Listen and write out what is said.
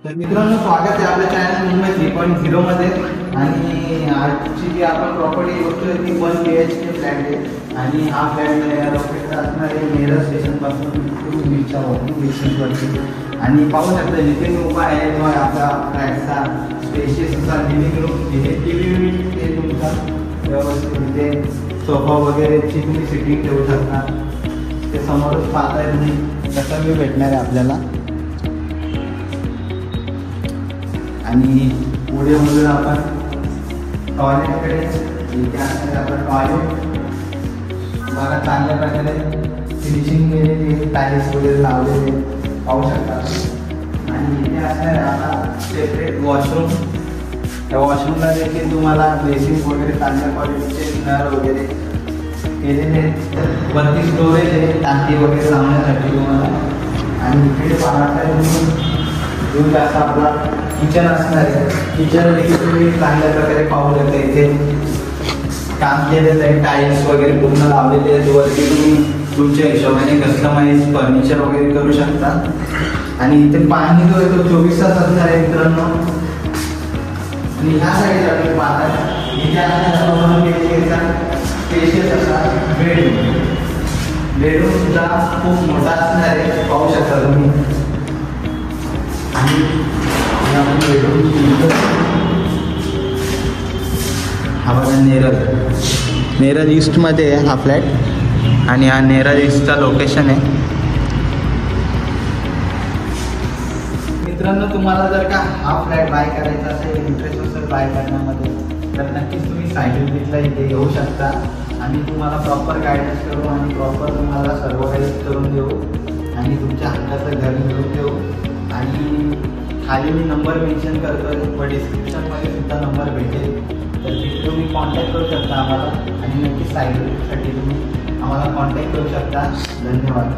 तर मित्रांनो, स्वागत आहे आपल्या चॅनल मुंबई 3.0 मध्ये. आणि आजची जी आपण प्रॉपर्टी बघतोय ती 1 BHK फ्लॅट आहे. आणि हा फ्लॅट लोकेटेड असणार आहे नेरळ स्टेशनपासून 2 बीचच्या वॉकिंग डिस्टन्सवरती. आणि पाहू शकता जिथे मी उभा आहे तो आपला फ्लॅटचा स्पेशियस असा लिव्हिंग रूम. जिथे TV ते तुमचा व्यवस्थित तिथे सोफा वगैरेची तुम्ही सिटिंग ठेवू शकता. ते समोरच पाहताय तुम्ही कसा व्ह्यू भेटणार आहे आपल्याला. आणि पुढे म्हणून आपण टॉयलेटकडे इथे असणार आपण टॉयलेट बघा चांगल्या प्रकारे फिनिशिंग केलेली, टाईल्स वगैरे लावलेले पाहू शकता. आणि इथे असणार आहे आता सेपरेट वॉशरूम. त्या वॉशरूमला देखील तुम्हाला बेसिन वगैरे चांगल्या क्वालिटीचे नळ वगैरे केलेले आहेत. वरती स्टोरेज आहे टाकी वगैरे लावण्यासाठी तुम्हाला. आणि इकडे पाहता तुम्ही जास्त आपला किचन असणार आहे. किचन देखील तुम्ही चांगल्या प्रकारे पाहू शकता. इथे काम केलेलं आहे, टाईल्स वगैरे पूर्ण लावलेले आहेत. वरती तुम्ही तुमच्या हिशोबाने कस्टमाइज फर्निचर वगैरे करू शकता. आणि इथे पाणी जो आहे तो 24 तास असणार आहे मित्रांनो. आणि ह्या साईडला तुम्ही पाहता इथे असणार स्पेशियस असा बेडरूम सुद्धा खूप मोठा असणार आहे पाहू शकता तुम्ही. आणि हा बघा नेरळ ईस्टमध्ये आहे हा फ्लॅट. आणि हा नेरळ ईस्टचा लोकेशन आहे. मित्रांनो, तुम्हाला जर का हा फ्लॅट बाय करायचा असेल, इंटरेस्ट असेल बाय करण्यामध्ये, तर नक्कीच तुम्ही सायकल बीचला इथे येऊ शकता. आम्ही तुम्हाला प्रॉपर गायडन्स करू आणि प्रॉपर तुम्हाला सर्व काही करून देऊ आणि तुमच्या हक्काचं घर मिळवून देऊ. आणि खाली मी नंबर मेन्शन करतो व डिस्क्रिप्शनमध्ये सुद्धा नंबर भेटेल. तर तिथे तुम्ही कॉन्टॅक्ट करू शकता आम्हाला. आणि नक्की सायकलसाठी तुम्ही आम्हाला कॉन्टॅक्ट करू शकता. धन्यवाद.